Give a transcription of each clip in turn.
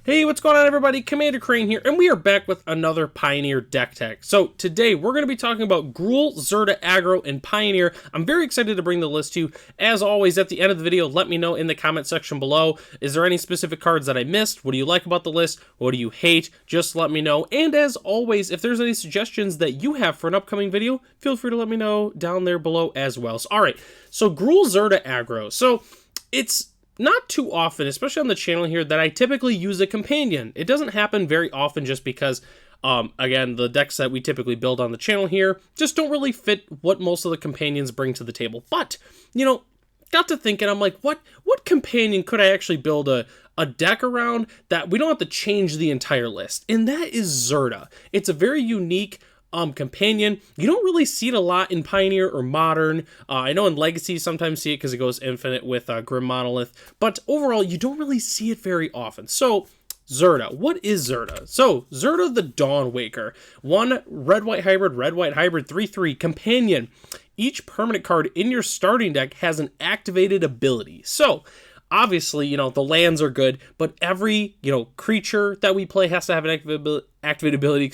Hey, what's going on everybody? Commander Crane here, and we are back with another Pioneer deck tech. So today we're going to be talking about Gruul, Zirda, Aggro, and Pioneer. I'm very excited to bring the list to you. As always, at the end of the video, let me know in the comment section below, is there any specific cards that I missed? What do you like about the list? What do you hate? Just let me know. And as always, if there's any suggestions that you have for an upcoming video, feel free to let me know down there below as well. So, alright, so Gruul, Zirda, Aggro. So it's not too often, especially on the channel here, that I typically use a companion. It doesn't happen very often just because, again, the decks that we typically build on the channel here just don't really fit what most of the companions bring to the table. But, you know, got to thinking, I'm like, what companion could I actually build a deck around that we don't have to change the entire list? And that is Zirda. It's a very unique companion. You don't really see it a lot in Pioneer or Modern. I know in Legacy you sometimes see it because it goes infinite with Grim Monolith, but overall you don't really see it very often. So Zirda, what is Zirda? So Zirda the Dawn Waker, one red-white hybrid, 3/3 companion. Each permanent card in your starting deck has an activated ability. So obviously, you know, the lands are good, but every, you know, creature that we play has to have an activated ability,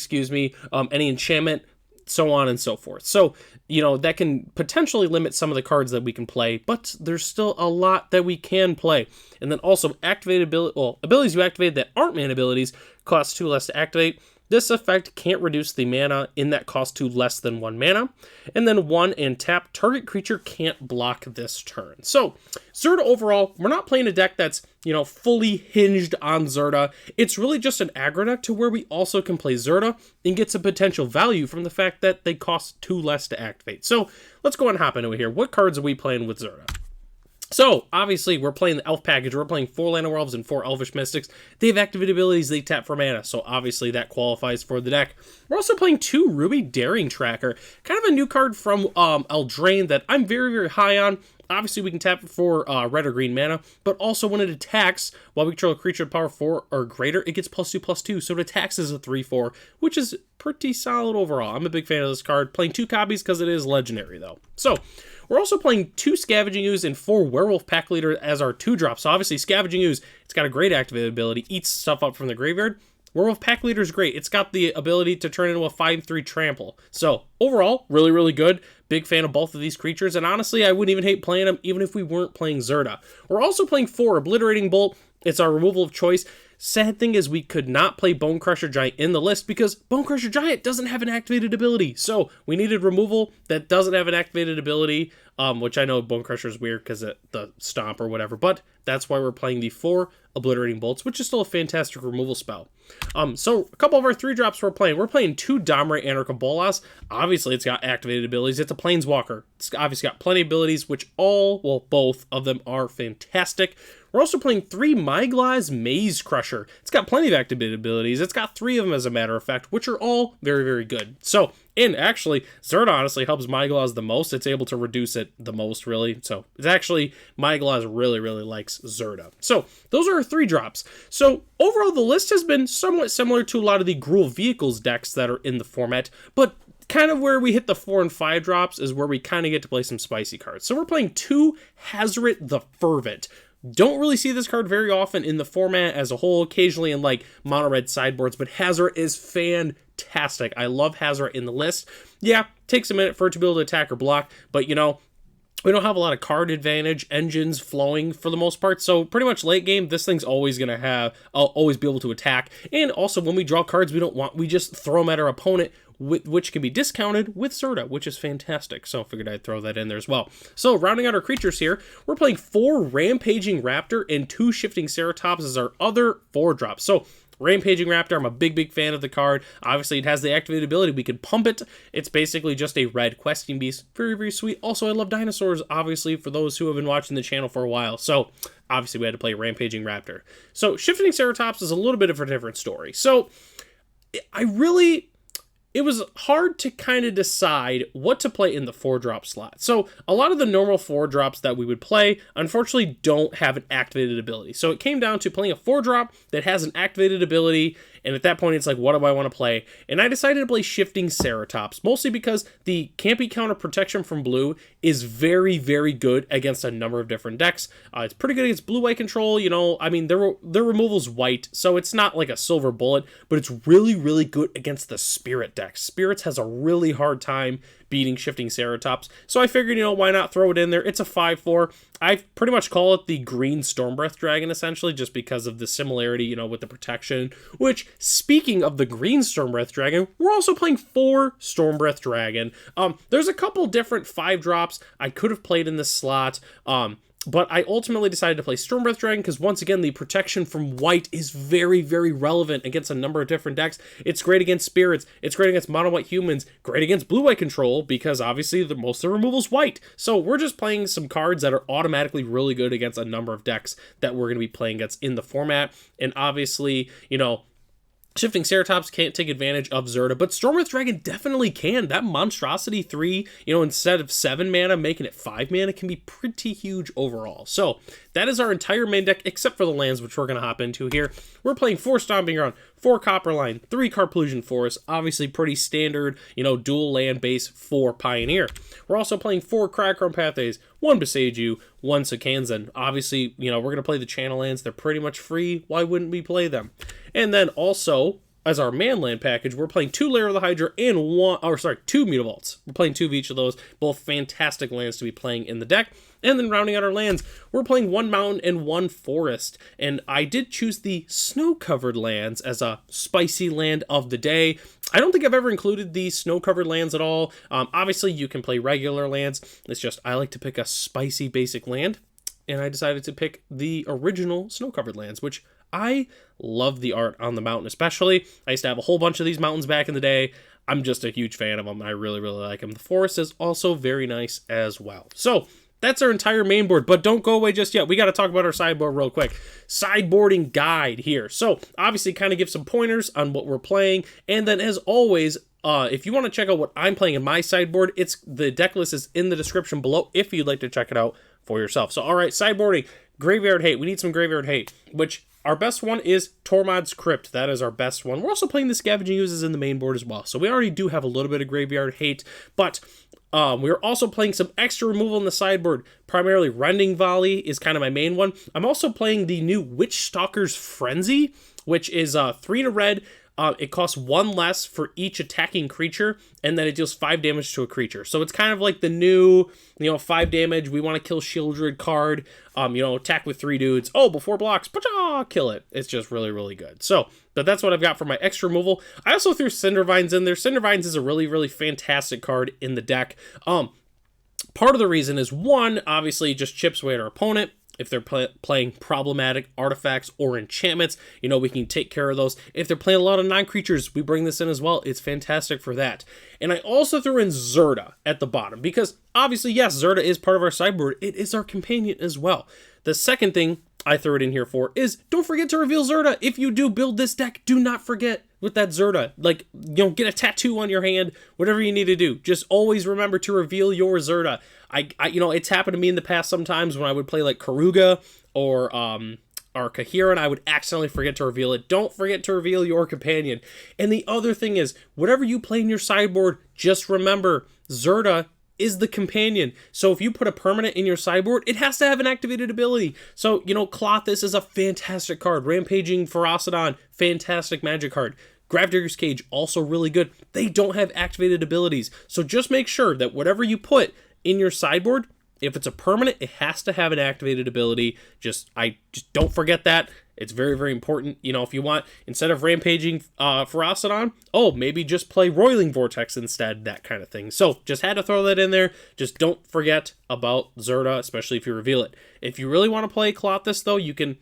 any enchantment, so on and so forth. So, you know, that can potentially limit some of the cards that we can play, but there's still a lot that we can play. And then also activated abilities you activate that aren't mana abilities cost 2 less to activate. This effect can't reduce the mana in that cost to less than 1 mana. And then 1 and tap, target creature can't block this turn. So Zirda overall, we're not playing a deck that's, you know, fully hinged on Zirda. It's really just an aggro deck to where we also can play Zirda and get some potential value from the fact that they cost 2 less to activate. So let's go and hop into it here. What cards are we playing with Zirda? So, obviously, we're playing the Elf package. We're playing 4 Land of Elves and 4 Elvish Mystics. They have activated abilities, they tap for mana, so obviously that qualifies for the deck. We're also playing 2 Ruby Daring Tracker, kind of a new card from Eldraine that I'm very, very high on. Obviously, we can tap for red or green mana, but also when it attacks, while we control a creature with power 4 or greater, it gets +2/+2, so it attacks as a 3/4, which is pretty solid overall. I'm a big fan of this card. Playing 2 copies because it is legendary, though. So, we're also playing 2 Scavenging Ooze and 4 Werewolf Pack Leader as our 2-drop. So obviously, Scavenging Ooze, it's got a great activated ability, eats stuff up from the graveyard. Werewolf Pack Leader is great. It's got the ability to turn into a 5/3 trample. So overall, really, really good. Big fan of both of these creatures. And honestly, I wouldn't even hate playing them even if we weren't playing Zirda. We're also playing 4 Obliterating Bolt. It's our removal of choice. Sad thing is we could not play Bone Crusher Giant in the list because Bone Crusher Giant doesn't have an activated ability. So we needed removal that doesn't have an activated ability, which I know Bone Crusher is weird because of the stomp or whatever, but that's why we're playing the 4 Obliterating Bolts, which is still a fantastic removal spell. So a couple of our 3-drops we're playing 2 Domre Anarcha Bolas. Obviously, it's got activated abilities. It's a Planeswalker. It's obviously got plenty of abilities, which both of them are fantastic. We're also playing 3 Mygla's Maze Crusher. It's got plenty of activated abilities. It's got 3 of them, as a matter of fact, which are all very, very good. So, and actually, Zirda honestly helps Mygla's the most. It's able to reduce it the most, really. So, it's actually, Mygla's really, really likes Zirda. So, those are our 3-drops. So, overall, the list has been somewhat similar to a lot of the Gruul Vehicles decks that are in the format, but kind of where we hit the 4 and 5 drops is where we kind of get to play some spicy cards. So, we're playing 2 Hazoret the Fervent. Don't really see this card very often in the format as a whole, occasionally in like mono red sideboards, but Hazoret is fantastic. I love Hazoret in the list. Yeah, takes a minute for it to be able to attack or block, but you know, we don't have a lot of card advantage engines flowing for the most part, so pretty much late game, this thing's always going to have, always be able to attack. And also, when we draw cards we just throw them at our opponent, which can be discounted with Zirda, which is fantastic. So I figured I'd throw that in there as well. So rounding out our creatures here, we're playing 4 Rampaging Raptor and 2 Shifting Ceratops as our other 4-drops. So Rampaging Raptor, I'm a big, big fan of the card. Obviously, it has the activated ability. We can pump it. It's basically just a red questing beast. Very, very sweet. Also, I love dinosaurs, obviously, for those who have been watching the channel for a while. So, obviously, we had to play Rampaging Raptor. So, Shifting Ceratops is a little bit of a different story. So, it was hard to kind of decide what to play in the 4-drop slot. So a lot of the normal 4-drops that we would play, unfortunately, don't have an activated ability. So it came down to playing a 4-drop that has an activated ability And at that point, it's like, what do I want to play? And I decided to play Shifting Ceratops, mostly because the Campy counter protection from blue is very, very good against a number of different decks. It's pretty good against blue-white control, you know, I mean, their removal's white, so it's not like a silver bullet, but it's really, really good against the Spirit deck. Spirits has a really hard time beating Shifting Ceratops, so I figured, you know, why not throw it in there? It's a 5/4. I pretty much call it the green Stormbreath Dragon, essentially, just because of the similarity, you know, with the protection, which, speaking of the green Stormbreath Dragon, we're also playing 4 Stormbreath Dragon. There's a couple different 5-drops I could have played in this slot, but I ultimately decided to play Stormbreath Dragon because, once again, the protection from white is very, very relevant against a number of different decks. It's great against spirits. It's great against mono-white humans. Great against blue-white control because, obviously, most of the removal's white. So we're just playing some cards that are automatically really good against a number of decks that we're going to be playing against in the format. And, obviously, you know, Shifting Ceratops can't take advantage of Zirda, but Stormbreath Dragon definitely can. That Monstrosity 3, you know, instead of 7 mana, making it 5 mana can be pretty huge overall. So that is our entire main deck, except for the lands, which we're going to hop into here. We're playing 4 Stomping Ground, 4 Copperline, 3 Carplusion Forest, obviously pretty standard, you know, dual land base for Pioneer. We're also playing 4 Crackcrone Pathways, 1 Boseiju, 1 Sakanzan. Obviously, you know, we're going to play the channel lands. They're pretty much free. Why wouldn't we play them? And then also, as our manland package, we're playing 2 Lair of the Hydra and 2 Mutavaults. We're playing 2 of each of those, both fantastic lands to be playing in the deck. And then rounding out our lands, we're playing 1 mountain and 1 forest. And I did choose the snow-covered lands as a spicy land of the day. I don't think I've ever included the snow-covered lands at all. Obviously, you can play regular lands. It's just I like to pick a spicy basic land. And I decided to pick the original snow-covered lands, which I love the art on the mountain especially. I used to have a whole bunch of these mountains back in the day. I'm just a huge fan of them. I really, really like them. The forest is also very nice as well. So that's our entire main board, but don't go away just yet. We got to talk about our sideboard real quick. Sideboarding guide here. So obviously kind of give some pointers on what we're playing. And then as always, if you want to check out what I'm playing in my sideboard, the deck list is in the description below if you'd like to check it out for yourself. So all right, sideboarding, Graveyard Hate. We need some Graveyard Hate, which our best one is Tormod's Crypt. That is our best one. We're also playing the Scavenging Oozes in the main board as well. So we already do have a little bit of Graveyard Hate, but we're also pplaying some extra removal in the sideboard. Primarily Rending Volley is kind of my main one. I'm also playing the new Witch Stalker's Frenzy, which is 3 in a red. It costs 1 less for each attacking creature, and then it deals 5 damage to a creature. So it's kind of like the new, 5 damage, we want to kill Shieldred card, attack with 3 dudes. Oh, before blocks, kill it. It's just really, really good. So, but that's what I've got for my extra removal. I also threw Cindervines in there. Cindervines is a really, really fantastic card in the deck. Part of the reason is, 1, obviously, just chips away at our opponent. If they're playing problematic artifacts or enchantments, we can take care of those. If they're playing a lot of non-creatures, we bring this in as well. It's fantastic for that. And I also threw in Zirda at the bottom because, obviously, yes, Zirda is part of our sideboard. It is our companion as well. The second thing I threw it in here for is don't forget to reveal Zirda. If you do build this deck, do not forget with that Zirda. Get a tattoo on your hand, whatever you need to do. Just always remember to reveal your Zirda. It's happened to me in the past sometimes when I would play like Karuga or Kahiran, I would accidentally forget to reveal it. Don't forget to reveal your companion. And the other thing is, whatever you play in your sideboard, just remember, Zirda is the companion. So if you put a permanent in your sideboard, it has to have an activated ability. So, Klothys is a fantastic card. Rampaging Ferocidon, fantastic magic card. Gravedigger's Cage, also really good. They don't have activated abilities. So just make sure that whatever you put in your sideboard, if it's a permanent, it has to have an activated ability. Just don't forget that. It's very, very important. If you want, instead of Rampaging Ferocidon, maybe just play Roiling Vortex instead, that kind of thing. So just had to throw that in there. Just don't forget about Zirda, especially if you reveal it. If you really want to play Klothys, though, you can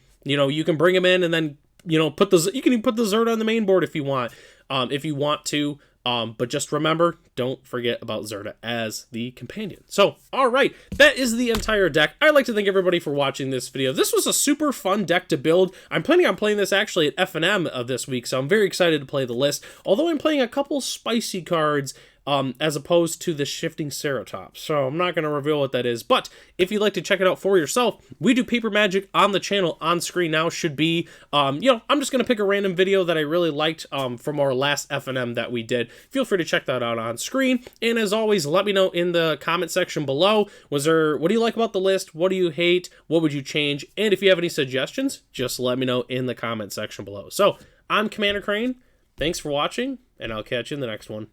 bring him in and then, you can put the Zirda on the main board if you want to. But just remember, don't forget about Zirda as the companion. So, all right, that is the entire deck. I'd like to thank everybody for watching this video. This was a super fun deck to build. I'm planning on playing this actually at F&M this week, so I'm very excited to play the list. Although I'm playing a couple spicy cards as opposed to the shifting Ceratops. So I'm not going to reveal what that is, but if you'd like to check it out for yourself, we do paper magic on the channel. On screen now should be, I'm just going to pick a random video that I really liked from our last FNM that we did. Feel free to check that out on screen. And as always, let me know in the comment section below, what do you like about the list? What do you hate? What would you change? And if you have any suggestions, just let me know in the comment section below. So I'm Commander Crane. Thanks for watching, and I'll catch you in the next one.